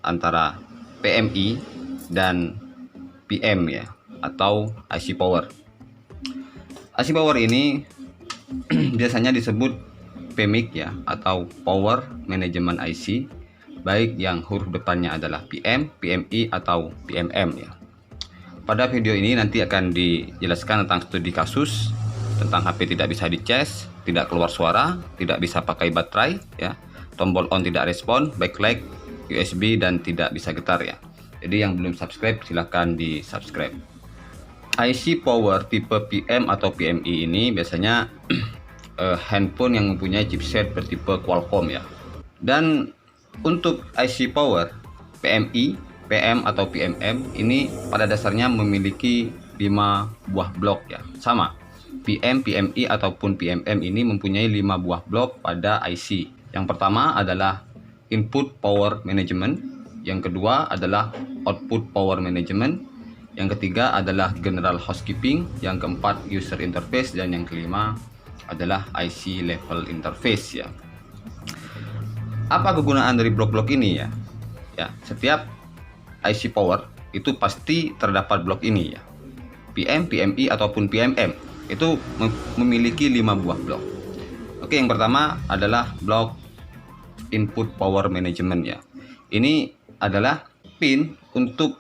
antara PMI dan PM ya, atau IC power. IC power ini biasanya disebut PMIC ya, atau Power Management IC, baik yang huruf depannya adalah PM, PMI atau PMM ya. Pada video ini nanti akan dijelaskan tentang studi kasus tentang HP tidak bisa dicas, tidak keluar suara, tidak bisa pakai baterai ya, tombol on tidak respon, backlight, USB, dan tidak bisa getar ya. Jadi yang belum subscribe silahkan di subscribe. IC power tipe PM atau PMI ini biasanya handphone yang mempunyai chipset bertipe Qualcomm ya. Dan untuk IC power PMI, PM atau PMM ini pada dasarnya memiliki 5 buah blok ya. Sama, PM, PMI ataupun PMM ini mempunyai 5 buah blok pada IC. Yang pertama adalah input power management, yang kedua adalah output power management, yang ketiga adalah general housekeeping, yang keempat user interface, dan yang kelima adalah IC level interface ya. Apa kegunaan dari blok-blok ini ya? Ya, setiap IC power itu pasti terdapat blok ini ya. PM, PMI ataupun PMM itu memiliki 5 buah blok. Oke, yang pertama adalah blok input power management ya. Ini adalah pin untuk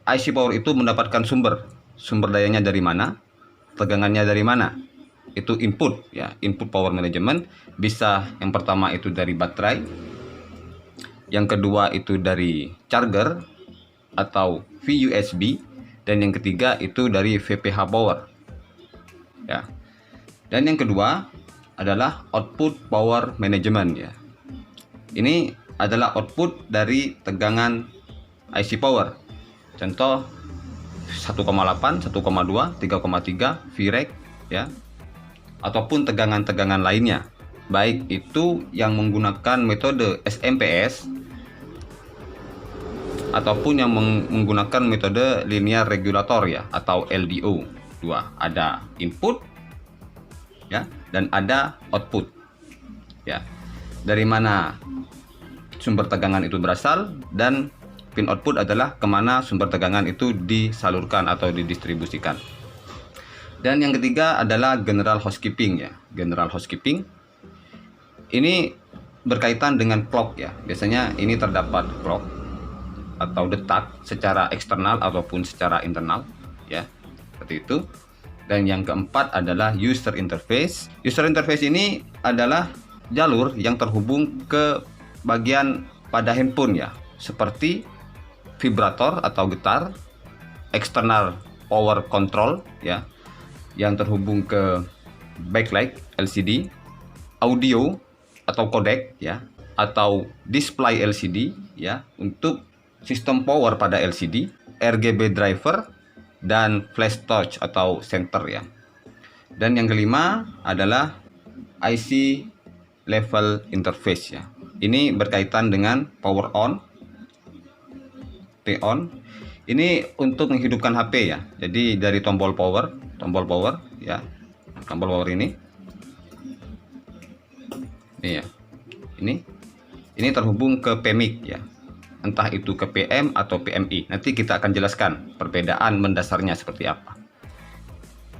IC power itu mendapatkan sumber dayanya dari mana, tegangannya dari mana. Itu input ya, input power management. Bisa yang pertama itu dari baterai, yang kedua itu dari charger atau VUSB, dan yang ketiga itu dari VPH power ya. Dan yang kedua adalah output power management ya. Ini adalah output dari tegangan IC power. Contoh 1,8, 1,2, 3,3 Vreg ya, ataupun tegangan-tegangan lainnya, baik itu yang menggunakan metode SMPS ataupun yang menggunakan metode linear regulator ya, atau LDO. Dua, ada input ya dan ada output ya. Dari mana sumber tegangan itu berasal, dan pin output adalah kemana sumber tegangan itu disalurkan atau didistribusikan. Dan yang ketiga adalah general housekeeping ya. General housekeeping ini berkaitan dengan clock ya. Biasanya ini terdapat clock atau detak secara eksternal ataupun secara internal ya, seperti itu. Dan yang keempat adalah user interface. User interface ini adalah jalur yang terhubung ke bagian pada handphone ya, seperti vibrator atau getar, external power control ya, yang terhubung ke backlight LCD, audio atau codec ya, atau display LCD ya, untuk sistem power pada LCD, RGB driver, dan flash touch atau center ya. Dan yang kelima adalah IC level interface ya. Ini berkaitan dengan power on, T-on. Ini untuk menghidupkan HP ya. Jadi dari tombol power ya, tombol power ini ya. Ini terhubung ke PMIC ya. Entah itu ke PM atau PMI. Nanti kita akan jelaskan perbedaan mendasarnya seperti apa.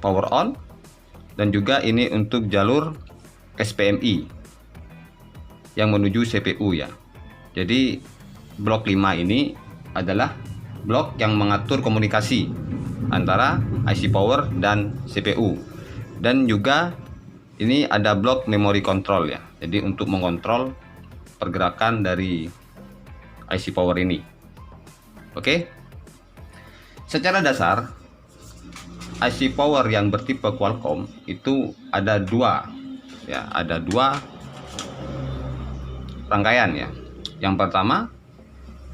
Power on, dan juga ini untuk jalur SPMI yang menuju CPU ya. Jadi blok 5 ini adalah blok yang mengatur komunikasi antara IC power dan CPU. Dan juga ini ada blok memory control ya. Jadi untuk mengontrol pergerakan dari IC power ini. Oke. Secara dasar IC power yang bertipe Qualcomm itu ada dua rangkaian ya. Yang pertama,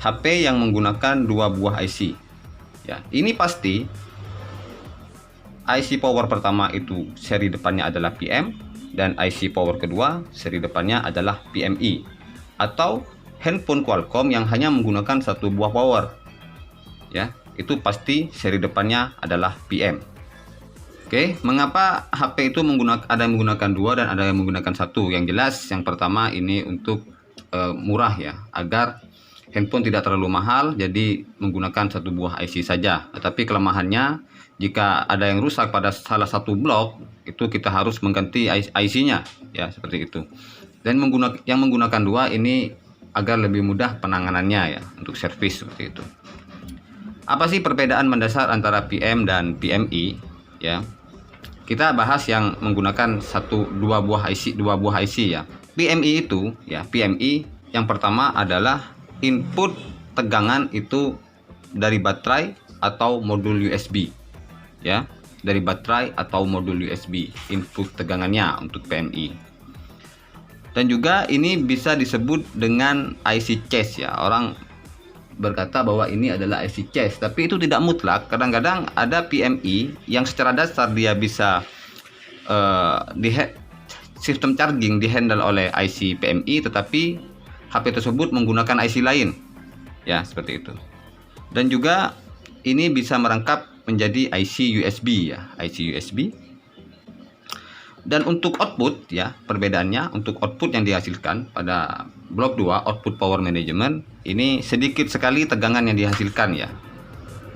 HP yang menggunakan 2 buah IC ya. Ini pasti IC power pertama itu seri depannya adalah PM, dan IC power kedua seri depannya adalah PMI. Atau handphone Qualcomm yang hanya menggunakan 1 buah power ya, itu pasti seri depannya adalah PM. Oke, mengapa HP itu ada yang menggunakan 2 dan ada yang menggunakan 1? Yang jelas yang pertama ini untuk murah ya, agar handphone tidak terlalu mahal, jadi menggunakan satu buah IC saja. Tetapi kelemahannya, jika ada yang rusak pada salah satu blok, itu kita harus mengganti IC-nya, ya seperti itu. Dan yang menggunakan dua ini agar lebih mudah penanganannya ya untuk servis seperti itu. Apa sih perbedaan mendasar antara PM dan PMI? Ya, kita bahas yang menggunakan dua buah IC ya. PMI itu ya, PMI yang pertama adalah input tegangan itu dari baterai atau modul USB ya, dari baterai atau modul USB input tegangannya untuk PMI. Dan juga ini bisa disebut dengan IC chase ya. Orang berkata bahwa ini adalah IC chase, tapi itu tidak mutlak. Kadang-kadang ada PMI yang secara dasar dia bisa sistem charging dihandle oleh IC PMI, tetapi HP tersebut menggunakan IC lain ya, seperti itu. Dan juga ini bisa merangkap menjadi IC USB ya, IC USB. Dan untuk output ya, perbedaannya untuk output yang dihasilkan pada blok 2 output power management, ini sedikit sekali tegangan yang dihasilkan ya,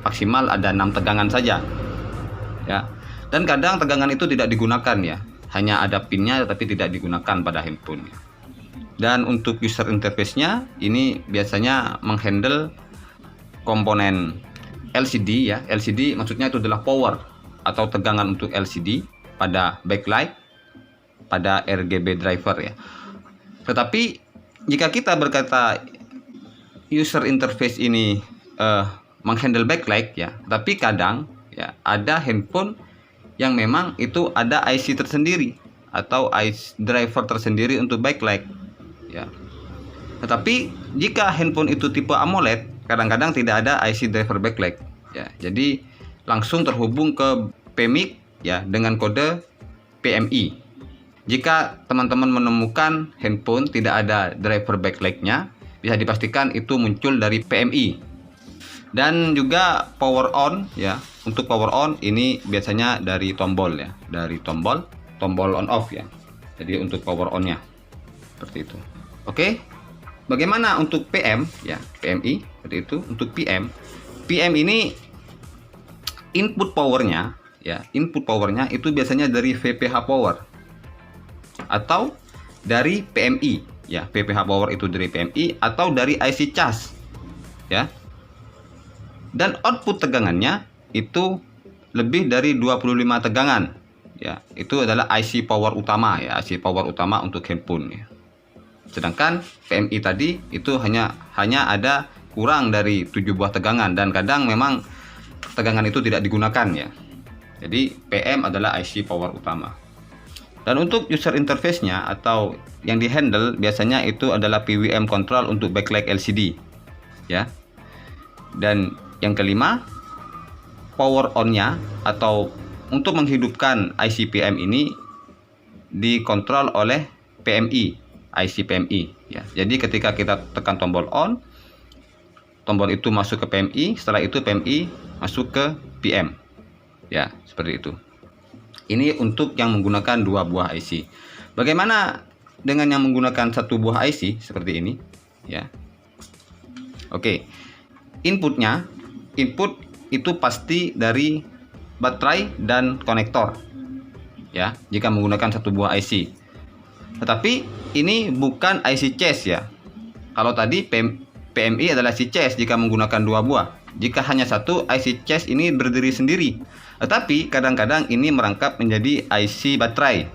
maksimal ada 6 tegangan saja ya. Dan kadang tegangan itu tidak digunakan ya, hanya ada pinnya tetapi tidak digunakan pada handphone ya. Dan untuk user interface-nya ini biasanya menghandle komponen LCD ya. LCD maksudnya itu adalah power atau tegangan untuk LCD pada backlight, pada RGB driver ya. Tetapi jika kita berkata user interface ini menghandle backlight ya, tapi kadang ya ada handphone yang memang itu ada IC tersendiri atau IC driver tersendiri untuk backlight ya. Tetapi jika handphone itu tipe AMOLED, kadang-kadang tidak ada IC driver backlight ya. Jadi langsung terhubung ke PMIC ya dengan kode PMI. Jika teman-teman menemukan handphone tidak ada driver backlight-nya, bisa dipastikan itu muncul dari PMI. Dan juga power on ya. Untuk power on ini biasanya dari tombol ya, dari tombol on off ya. Jadi untuk power on-nya seperti itu. Oke, bagaimana untuk PM ya, PMI seperti itu. Untuk PM ini input powernya ya, input powernya itu biasanya dari VPH power atau dari PMI ya. VPH power itu dari PMI atau dari IC charge ya. Dan output tegangannya itu lebih dari 25 tegangan ya. Itu adalah IC power utama ya, IC power utama untuk handphone ya. Sedangkan PMI tadi itu hanya ada kurang dari 7 buah tegangan, dan kadang memang tegangan itu tidak digunakan ya. Jadi PM adalah IC power utama. Dan untuk user interface-nya atau yang dihandle biasanya itu adalah PWM control untuk backlight LCD ya. Dan yang kelima, power on-nya atau untuk menghidupkan IC PM ini dikontrol oleh PMI, IC PMI ya. Jadi ketika kita tekan tombol on, tombol itu masuk ke PMI, setelah itu PMI masuk ke PM ya, seperti itu. Ini untuk yang menggunakan 2 buah IC. Bagaimana dengan yang menggunakan 1 buah IC seperti ini ya? Oke, input itu pasti dari baterai dan konektor ya, jika menggunakan 1 buah IC. Tetapi ini bukan IC chase ya. Kalau tadi PMI adalah IC chase jika menggunakan 2 buah. Jika hanya 1, IC chase ini berdiri sendiri. Tetapi kadang-kadang ini merangkap menjadi IC baterai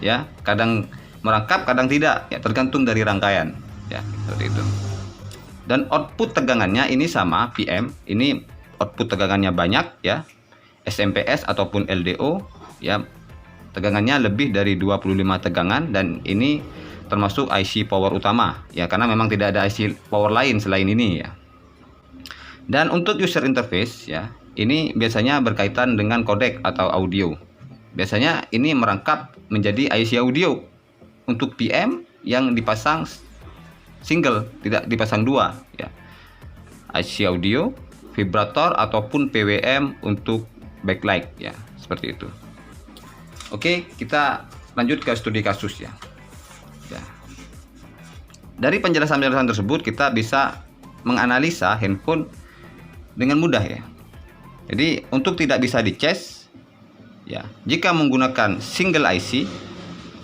ya. Kadang merangkap, kadang tidak ya, tergantung dari rangkaian ya, seperti itu. Dan output tegangannya ini sama PM. Ini output tegangannya banyak ya, SMPS ataupun LDO ya. Tegangannya lebih dari 25 tegangan, dan ini termasuk IC power utama ya, karena memang tidak ada IC power lain selain ini ya. Dan untuk user interface ya, ini biasanya berkaitan dengan kodek atau audio. Biasanya ini merangkap menjadi IC audio. Untuk PM yang dipasang single, tidak dipasang 2 ya. IC audio, vibrator ataupun PWM untuk backlight ya, seperti itu. Oke, kita lanjut ke studi kasus ya. Dari penjelasan-penjelasan tersebut kita bisa menganalisa handphone dengan mudah ya. Jadi untuk tidak bisa dices ya, jika menggunakan single IC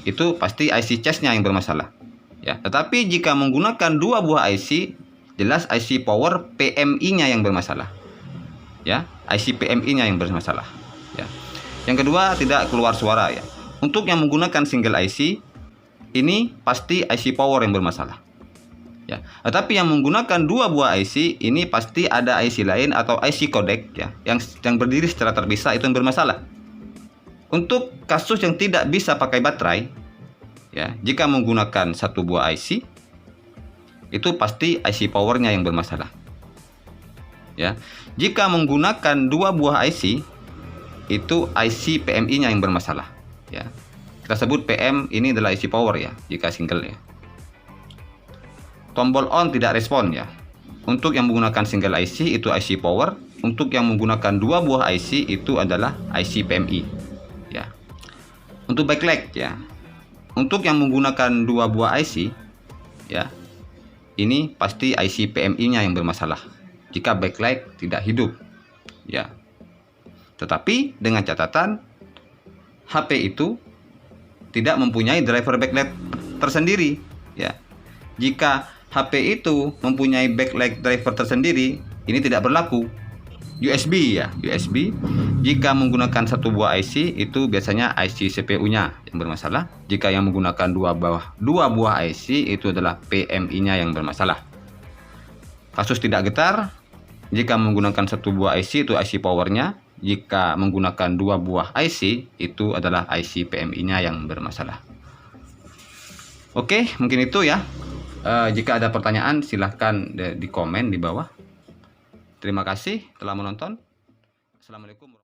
itu pasti IC chassis-nya yang bermasalah ya. Tetapi jika menggunakan dua buah IC, jelas IC power PMI-nya yang bermasalah ya, IC PMI-nya yang bermasalah ya. Yang kedua, tidak keluar suara ya. Untuk yang menggunakan single IC ini pasti IC power yang bermasalah ya. Tetapi yang menggunakan dua buah IC ini pasti ada IC lain atau IC codec ya, yang berdiri secara terpisah itu yang bermasalah. Untuk kasus yang tidak bisa pakai baterai ya, jika menggunakan satu buah IC itu pasti IC powernya yang bermasalah ya. Jika menggunakan dua buah IC itu IC PMI-nya yang bermasalah ya. Kita sebut PM ini adalah IC power ya jika single ya. Tombol on tidak respon ya. Untuk yang menggunakan single IC itu IC power, untuk yang menggunakan dua buah IC itu adalah IC PMI ya. Untuk backlight ya, untuk yang menggunakan dua buah IC ya, ini pasti IC PMI-nya yang bermasalah jika backlight tidak hidup ya. Tetapi dengan catatan HP itu tidak mempunyai driver backlight tersendiri ya. Jika HP itu mempunyai backlight driver tersendiri, ini tidak berlaku. USB ya, USB jika menggunakan satu buah IC itu biasanya IC CPU-nya yang bermasalah. Jika yang menggunakan dua buah IC itu adalah PMI-nya yang bermasalah. Kasus tidak getar jika menggunakan satu buah IC itu IC powernya. Jika menggunakan dua buah IC itu adalah IC PMI-nya yang bermasalah. Oke, mungkin itu ya. Jika ada pertanyaan silahkan di komen di bawah. Terima kasih telah menonton. Assalamualaikum.